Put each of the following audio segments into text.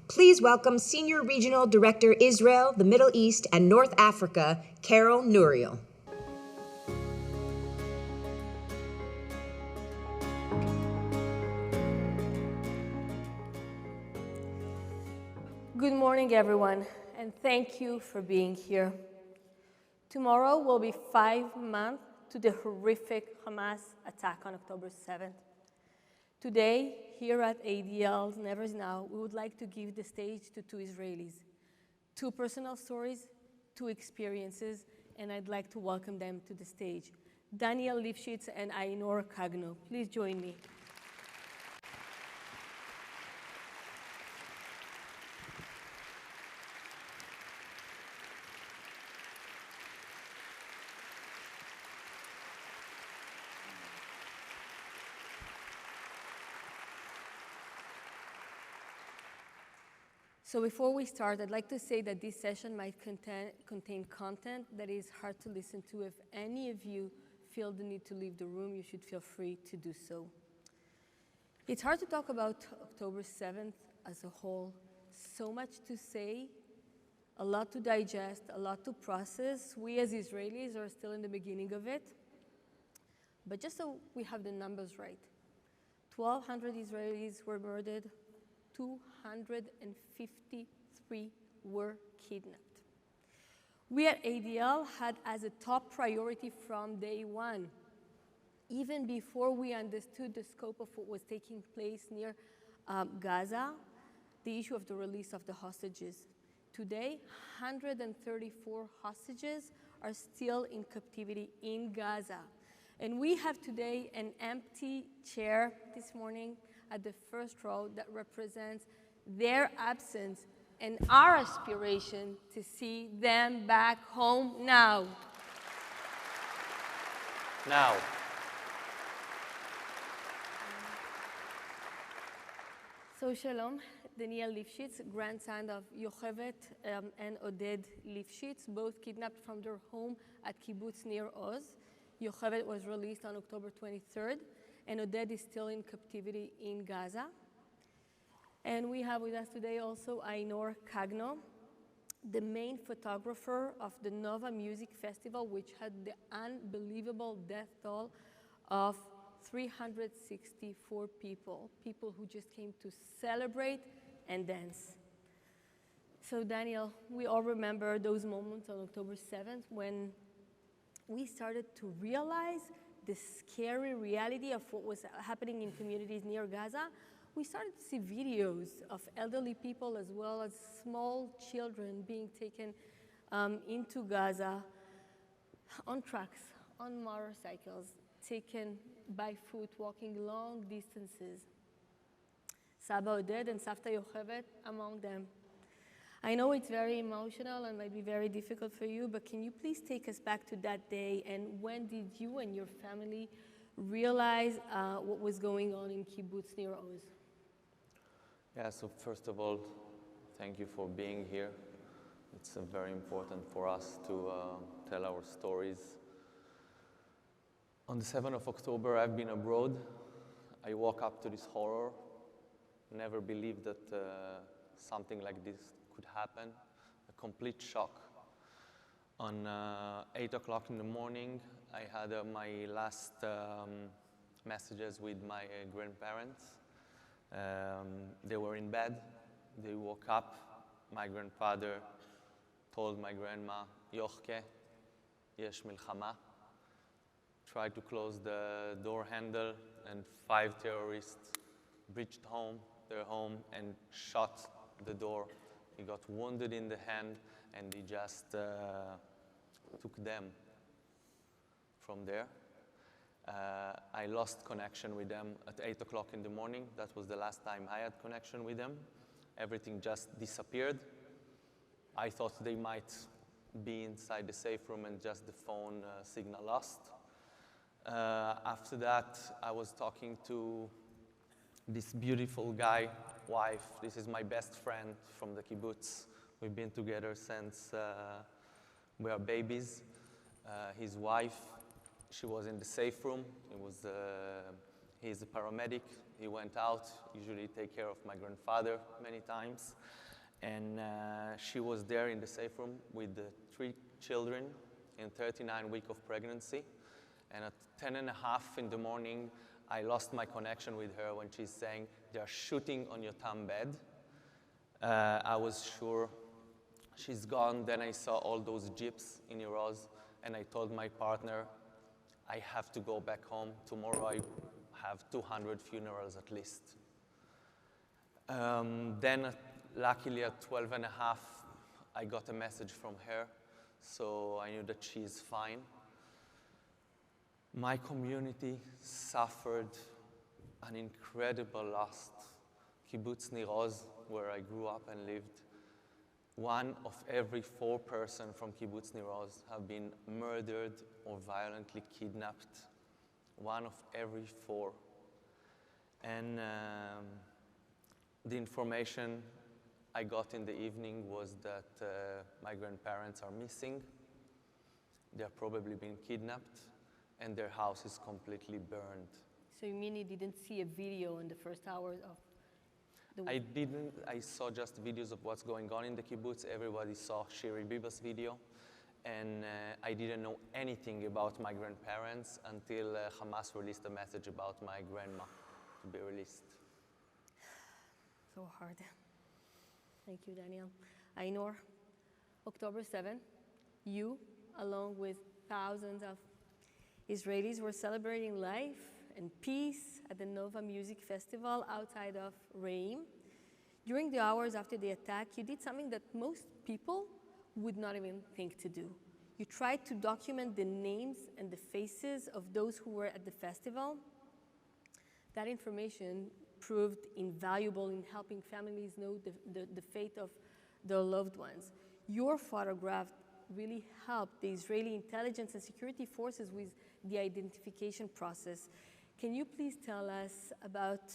Please welcome Senior Regional Director Israel, the Middle East, and North Africa, Carole Nuriel. Good morning, everyone, and thank you for being here. Tomorrow will be 5 months to the horrific Hamas attack on October 7th. Today, here at ADL Never Is Now, we would like to give the stage to two Israelis. Two personal stories, two experiences, and I'd like to welcome them to the stage. Daniel Lifshitz and Inor Kagno, please join me. So before we start, I'd like to say that this session might contain content that is hard to listen to. If any of you feel the need to leave the room, you should feel free to do so. It's hard to talk about October 7th as a whole. So much to say, a lot to digest, a lot to process. We as Israelis are still in the beginning of it. But just so we have the numbers right, 1,200 Israelis were murdered, 253 were kidnapped. We at ADL had as a top priority from day one, even before we understood the scope of what was taking place near Gaza, the issue of the release of the hostages. Today, 134 hostages are still in captivity in Gaza. And we have today an empty chair this morning at the first row that represents their absence and our aspiration to see them back home now. Now. So Shalom, Daniel Lifshitz, grandson of Yocheved and Oded Lifshitz, both kidnapped from their home at Kibbutz Nir Oz. Yocheved was released on October 23rd. And Oded is still in captivity in Gaza. And we have with us today also Inor Kagno, the main photographer of the Nova Music Festival, which had the unbelievable death toll of 364 people who just came to celebrate and dance. So Daniel, we all remember those moments on October 7th when we started to realize the scary reality of what was happening in communities near Gaza. We started to see videos of elderly people as well as small children being taken into Gaza on trucks, on motorcycles, taken by foot, walking long distances. Saba Oded and Savta Yocheved among them. I know it's very emotional and might be very difficult for you, but can you please take us back to that day, and when did you and your family realize what was going on in Kibbutz Nir Oz? Yeah, so first of all, thank you for being here. It's very important for us to tell our stories. On the 7th of October, I've been abroad. I woke up to this horror. Never believed that something like this could happen, a complete shock. On 8 o'clock in the morning, I had my last messages with my grandparents. They were in bed, they woke up. My grandfather told my grandma, Yochke, yesh milchama. Tried to close the door handle, and 5 terrorists breached their home and shot the door. He got wounded in the hand, and he just took them from there. I lost connection with them at 8 o'clock in the morning. That was the last time I had connection with them. Everything just disappeared. I thought they might be inside the safe room and just the phone signal lost. After that, I was talking to this beautiful guy, wife. This is my best friend from the kibbutz. We've been together since we are babies. His wife, she was in the safe room. He's a paramedic. He went out, usually take care of my grandfather many times. And she was there in the safe room with the 3 children in 39 weeks of pregnancy. And at 10:30 in the morning, I lost my connection with her when she's saying, "They're shooting on your Tam bed." I was sure she's gone. Then I saw all those jeeps in Inor, and I told my partner, I have to go back home. Tomorrow I have 200 funerals at least. Then, luckily at 12:30, I got a message from her, so I knew that she's fine. My community suffered an incredible loss. Kibbutz Nir, where I grew up and lived, 1 of every 4 persons from Kibbutz Nir have been murdered or violently kidnapped. 1 of every 4. And the information I got in the evening was that my grandparents are missing. They're probably been kidnapped, and their house is completely burned. So you mean you didn't see a video in the first hours of the week? I didn't. I saw just videos of what's going on in the kibbutz. Everybody saw Shiri Biba's video. And I didn't know anything about my grandparents until Hamas released a message about my grandma to be released. So hard. Thank you, Daniel. Inor, October 7th, you, along with thousands of Israelis, were celebrating life and peace at the Nova Music Festival outside of Reim. During the hours after the attack, you did something that most people would not even think to do. You tried to document the names and the faces of those who were at the festival. That information proved invaluable in helping families know the fate of their loved ones. Your photograph really helped the Israeli intelligence and security forces with the identification process. Can you please tell us about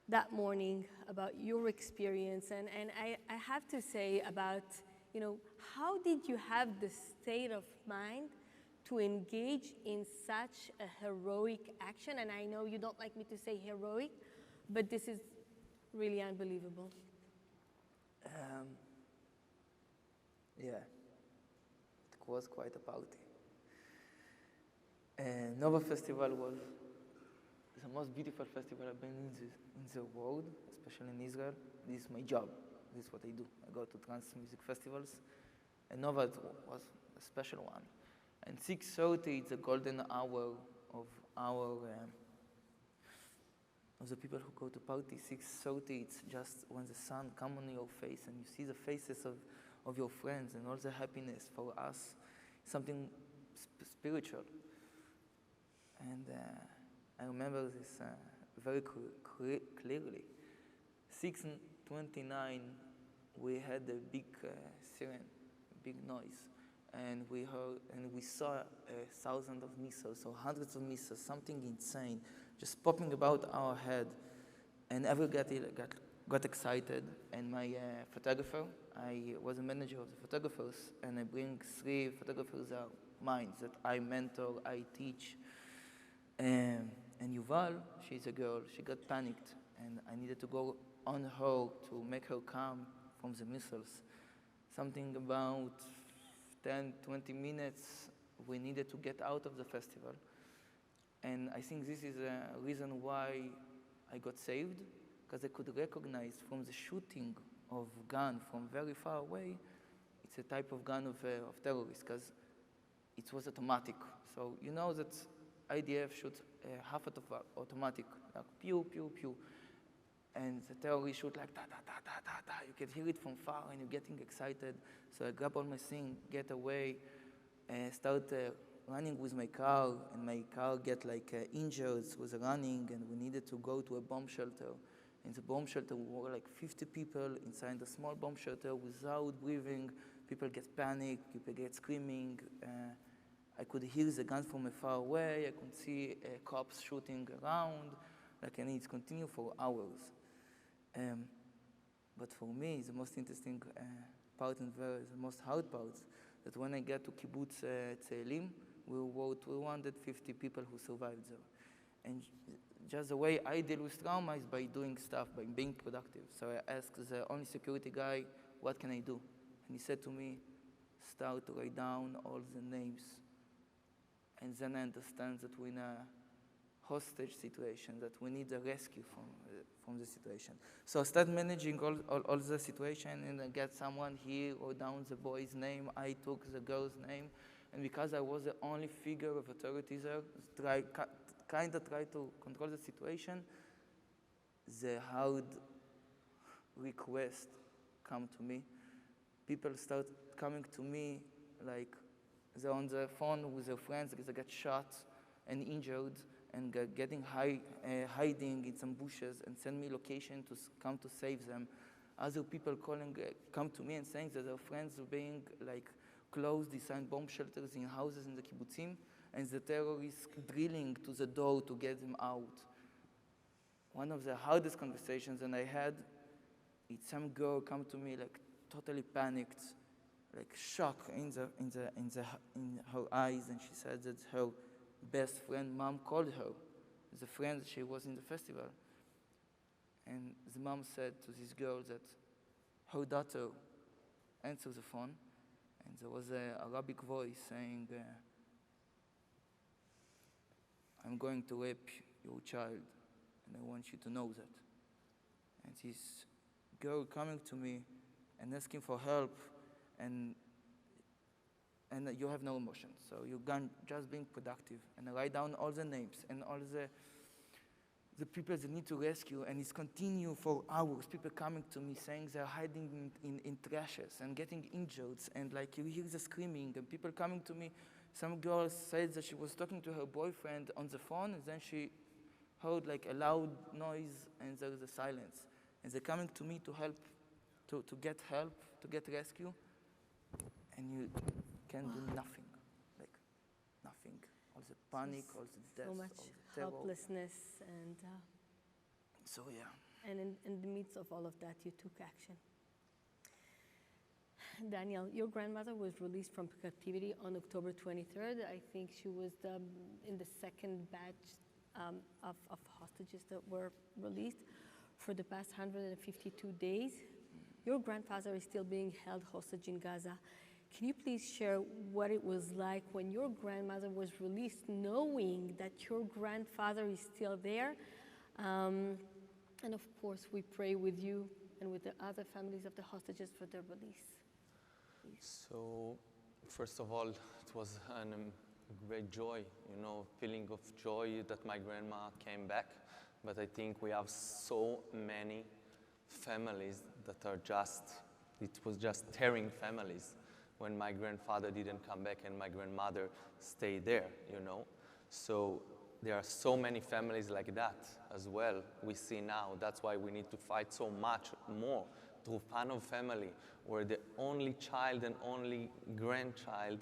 that morning, about your experience? And I have to say about, how did you have the state of mind to engage in such a heroic action? And I know you don't like me to say heroic, but this is really unbelievable. Yeah, it was quite a party. Nova Festival was the most beautiful festival I've been in the world, especially in Israel. This is my job. This is what I do. I go to Trance music festivals, and Nova was a special one. And 6:30 is the golden hour of the people who go to party. 6:30, it's just when the sun comes on your face and you see the faces of your friends and all the happiness for us, something spiritual. And I remember this very clearly. 6:29, we had a big siren, big noise, and we saw thousands of missiles or hundreds of missiles, something insane, just popping about our head, and everybody got excited. And my photographer, I was a manager of the photographers, and I bring 3 photographers of mine that I mentor, I teach. And Yuval, she's a girl, she got panicked, and I needed to go on her to make her calm from the missiles. Something about 10, 20 minutes, we needed to get out of the festival. And I think this is a reason why I got saved, because I could recognize from the shooting of gun from very far away, it's a type of gun of terrorists, because it was automatic. So you know that IDF shoots half of automatic, like pew, pew, pew. And the terrorists shoot like da, da, da, da, da, da. You can hear it from far and you're getting excited. So I grab all my things, get away, start running with my car, and my car get injured with running, and we needed to go to a bomb shelter. In the bomb shelter, we were like 50 people inside the small bomb shelter without breathing. People get panicked, people get screaming. I could hear the guns from far away. I could see cops shooting around. And it continued for hours. But for me, the most interesting part and the most hard part, that when I got to Kibbutz Tzelim, we were 250 people who survived there. And just the way I deal with trauma is by doing stuff, by being productive. So I asked the only security guy, what can I do? And he said to me, start to write down all the names. And then I understand that we're in a hostage situation, that we need a rescue from the situation. So I start managing all the situation, and I get someone here, wrote down the boy's name, I took the girl's name, and because I was the only figure of authority there, kind of try to control the situation, the hard requests come to me. People start coming to me like they're on the phone with their friends because they got shot and injured and getting hiding in some bushes and send me location to come to save them. Other people come to me and saying that their friends are being like closed, designed bomb shelters in houses in the kibbutzim, and the terrorists drilling to the door to get them out. One of the hardest conversations that I had, it's some girl come to me like totally panicked, like shock in her eyes, and she said that her best friend mom called her, the friend she was in the festival. And the mom said to this girl that her daughter answered the phone, and there was an Arabic voice saying, I'm going to rape your child, and I want you to know that. And this girl coming to me and asking for help, and you have no emotions, so you're just being productive. And I write down all the names and all the people that need to rescue, and it's continue for hours. People coming to me saying they're hiding in trashes and getting injured, and like you hear the screaming, and people coming to me. Some girl said that she was talking to her boyfriend on the phone, and then she heard like a loud noise, and there was a silence. And they're coming to me to help, to get help, to get rescue, and you can do nothing, like nothing. All the panic, all the death, so much all the terror. helplessness, and So yeah. and in the midst of all of that, you took action. Daniel, your grandmother was released from captivity on October 23rd. I think she was in the second batch of hostages that were released for the past 152 days. Your grandfather is still being held hostage in Gaza. Can you please share what it was like when your grandmother was released, knowing that your grandfather is still there? And of course, we pray with you and with the other families of the hostages for their release. So, first of all, it was a great joy, feeling of joy that my grandma came back. But I think we have so many families that are it was just tearing families when my grandfather didn't come back and my grandmother stayed there, So there are so many families like that as well we see now. That's why we need to fight so much more through Panov family, where the only child and only grandchild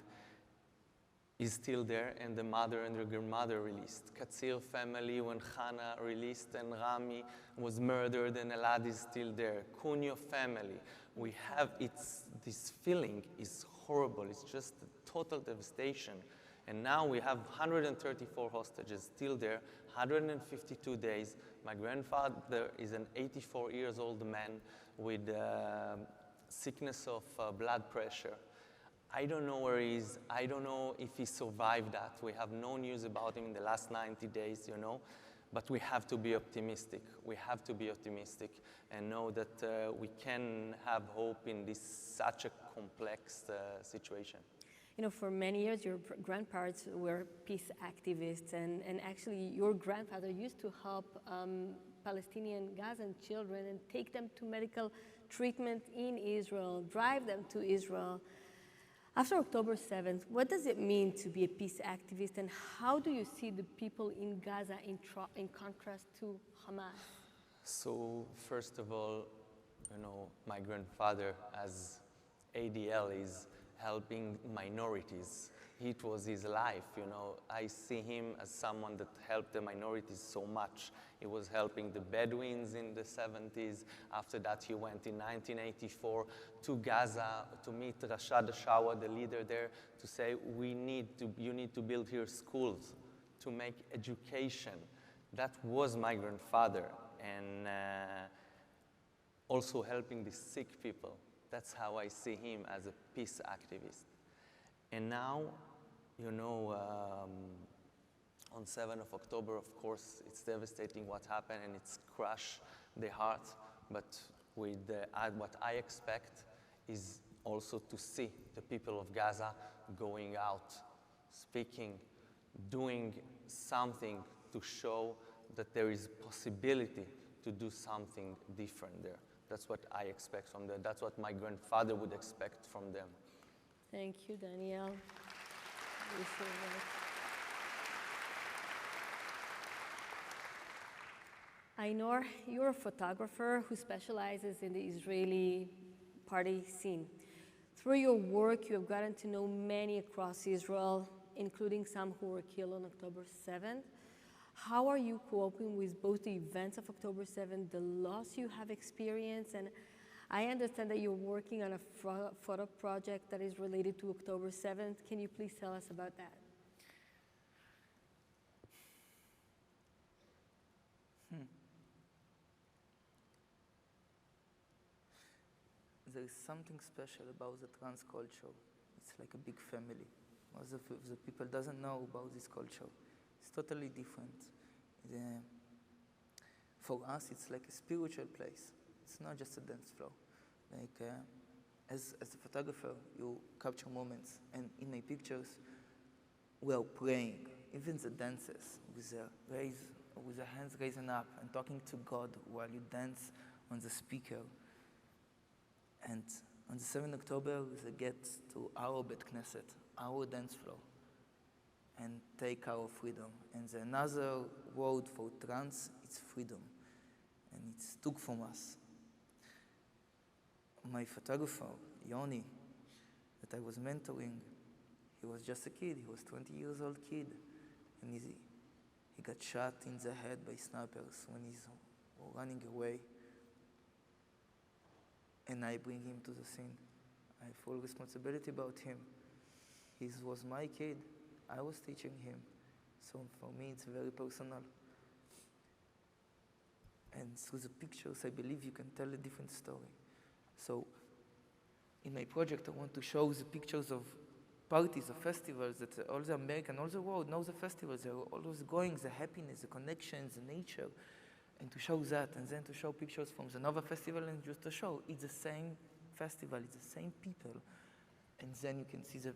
is still there, and the mother and the grandmother released. Katsir family, when Hannah released and Rami was murdered and Elad is still there. Kagno family, we have, this feeling is horrible. It's just a total devastation. And now we have 134 hostages still there, 152 days. My grandfather is an 84-year-old man with sickness of blood pressure. I don't know where he is. I don't know if he survived that. We have no news about him in the last 90 days, But we have to be optimistic. We have to be optimistic and know that we can have hope in such a complex situation. For many years, your grandparents were peace activists, and actually your grandfather used to help Palestinian Gazan children and take them to medical treatment in Israel, drive them to Israel. After October 7th, what does it mean to be a peace activist, and how do you see the people in Gaza in contrast to Hamas? So first of all, my grandfather as ADL is helping minorities. It was his life, I see him as someone that helped the minorities so much. He was helping the Bedouins in the 70s. After that, he went in 1984 to Gaza to meet Rashad Shawa, the leader there, to say, you need to build here schools, to make education, That was my grandfather, and also helping the sick people. That's how I see him, as a peace activist. And now, you know, on 7th of October, of course, it's devastating what happened, and it's crushed the heart. But with what I expect is also to see the people of Gaza going out, speaking, doing something to show that there is possibility to do something different there. That's what I expect from them. That's what my grandfather would expect from them. Thank you, Daniel. Inor, you're a photographer who specializes in the Israeli party scene. Through your work, you have gotten to know many across Israel, including some who were killed on October 7th. How are you coping with both the events of October 7th, the loss you have experienced, and I understand that you're working on a photo project that is related to October 7th. Can you please tell us about that? There is something special about the trans culture. It's like a big family. Most of the people doesn't know about this culture. It's totally different. For us, it's like a spiritual place. It's not just a dance floor. Like, as a photographer, you capture moments, and in my pictures, we are praying. Even the dances, with the hands raising up and talking to God while you dance on the speaker. And on the 7th of October, they get to our Bet Knesset, our dance floor, and take our freedom. And another word for trans, it's freedom. And it's took from us. My photographer, Yoni, that I was mentoring, he was just a kid. He was 20 years old kid. And he got shot in the head by snipers when he's running away. And I bring him to the scene. I have full responsibility about him. He was my kid. I was teaching him. So for me, it's very personal. And through the pictures, I believe you can tell a different story. So in my project, I want to show the pictures of parties, of festivals, that all the American, all the world knows the festivals. They're always going, the happiness, the connections, the nature. And to show that, and then to show pictures from the Nova Festival, and just to show it's the same festival, it's the same people. And then you can see the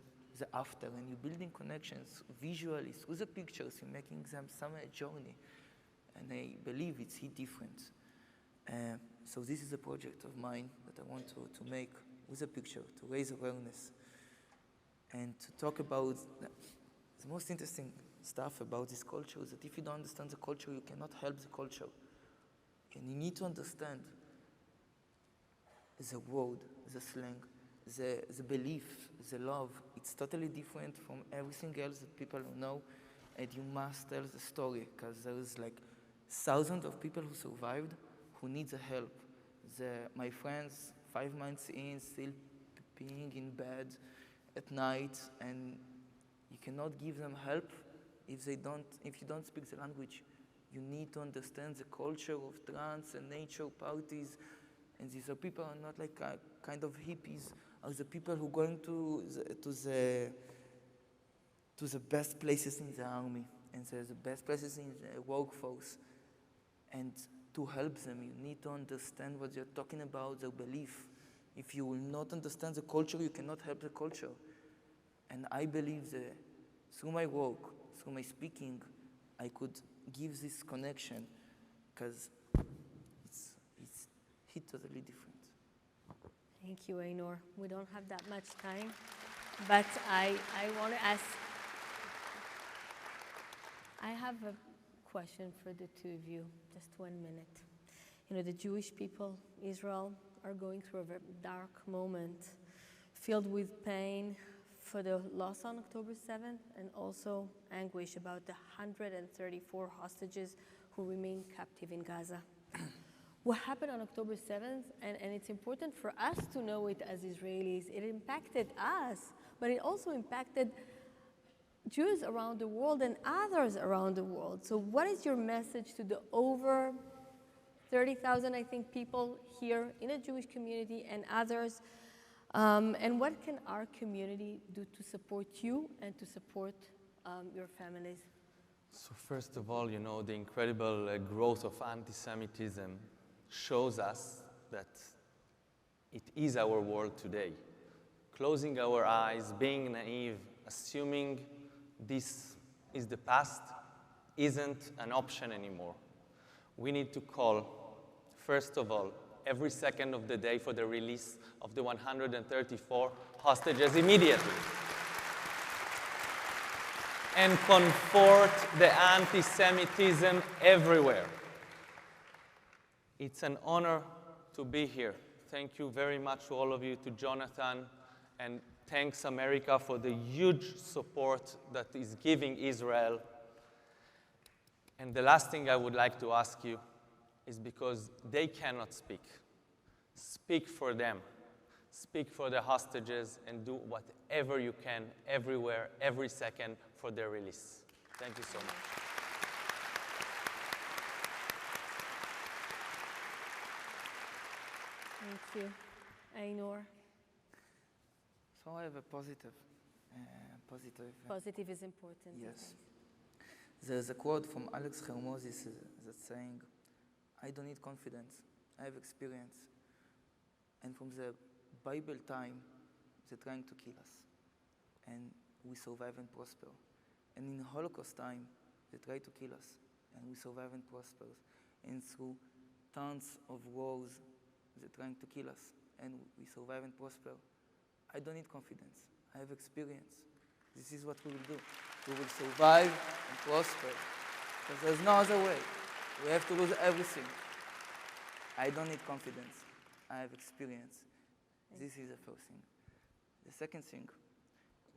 after, and you're building connections visually through the pictures, you're making them some journey. And I believe it's different. So this is a project of mine that I want to make with a picture, to raise awareness, and to talk about the most interesting stuff about this culture is that if you don't understand the culture, you cannot help the culture. And you need to understand the word, the slang, the belief, the love. It's totally different from everything else that people know, and you must tell the story, because there is like thousands of people who survived who need the help. My friends, 5 months in, still peeing in bed at night, and you cannot give them help if you don't speak the language. You need to understand the culture of trance and nature parties. And these are people are not like kind of hippies, are the people who are going to the best places in the army and the best places in the workforce. And to help them, you need to understand what they're talking about, their belief. If you will not understand the culture, you cannot help the culture. And I believe that through my work, through my speaking, I could give this connection, because it's totally different. Thank you, Inor. We don't have that much time, but I want to ask, I have a question for the two of you, just 1 minute. You know, the Jewish people, Israel, are going through a very dark moment, filled with pain for the loss on October 7th, and also anguish about the 134 hostages who remain captive in Gaza. What happened on October 7th, and it's important for us to know it as Israelis, it impacted us, but it also impacted Jews around the world and others around the world. So what is your message to the over 30,000, I think, people here in the Jewish community and others? And what can our community do to support you and to support your families? So first of all, you know, the incredible growth of anti-Semitism shows us that it is our world today. Closing our eyes, being naive, assuming this is the past isn't an option anymore. We need to call, first of all, every second of the day for the release of the 134 hostages immediately. And comfort the anti-Semitism everywhere. It's an honor to be here. Thank you very much to all of you, to Jonathan, and thanks America for the huge support that is giving Israel. And the last thing I would like to ask you is because they cannot speak. Speak for them. Speak for the hostages and do whatever you can, everywhere, every second, for their release. Thank you so much. Thank you. Inor. So I have a positive. Positive is important. Yes. There's a quote from Alex Hermosis that's saying, I don't need confidence, I have experience. And from the Bible time, they're trying to kill us. And we survive and prosper. And in Holocaust time, they try to kill us. And we survive and prosper. And through tons of wars, they're trying to kill us. And we survive and prosper. I don't need confidence. I have experience. This is what we will do. We will survive and prosper. Because there's no other way. We have to lose everything. I don't need confidence. I have experience. This is the first thing. The second thing,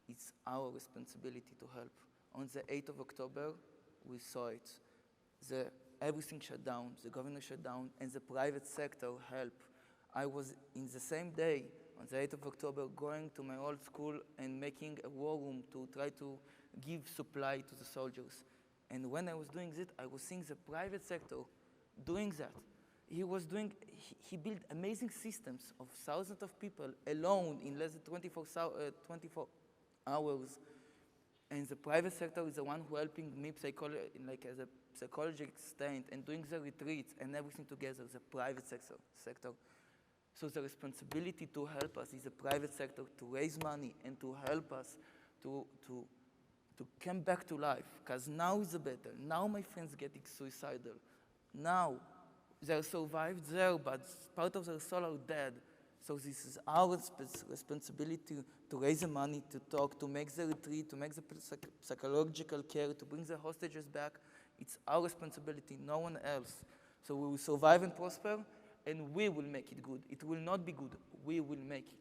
it's our responsibility to help. On the 8th of October, we saw it. Everything shut down, the government shut down, and the private sector helped. I was in the same day, on the 8th of October, going to my old school and making a war room to try to give supply to the soldiers. And when I was doing it, I was seeing the private sector doing that. He built amazing systems of thousands of people alone in less than 24 hours. And the private sector is the one who helping me as a psychological stand and doing the retreats and everything together, the private sector. So the responsibility to help us is the private sector to raise money and to help us to come back to life. Because now is better. Now my friends getting suicidal. Now they survived there, but part of their soul are dead. So this is our responsibility to raise the money, to talk, to make the retreat, to make the psychological care, to bring the hostages back. It's our responsibility, no one else. So we will survive and prosper, and we will make it good. It will not be good. We will make it.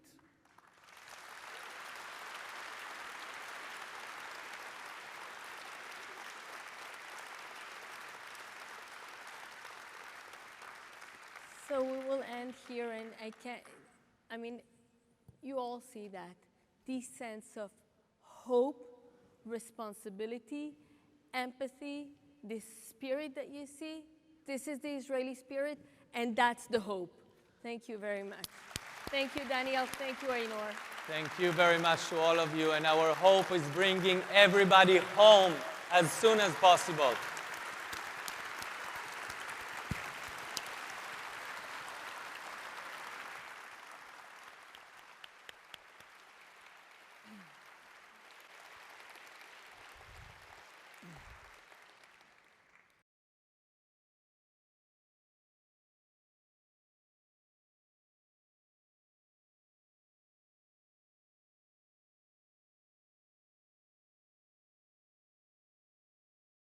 So we will end here, and you all see that. This sense of hope, responsibility, empathy, this spirit that you see, this is the Israeli spirit, and that's the hope. Thank you very much. Thank you, Daniel. Thank you, Inor. Thank you very much to all of you, and our hope is bringing everybody home as soon as possible.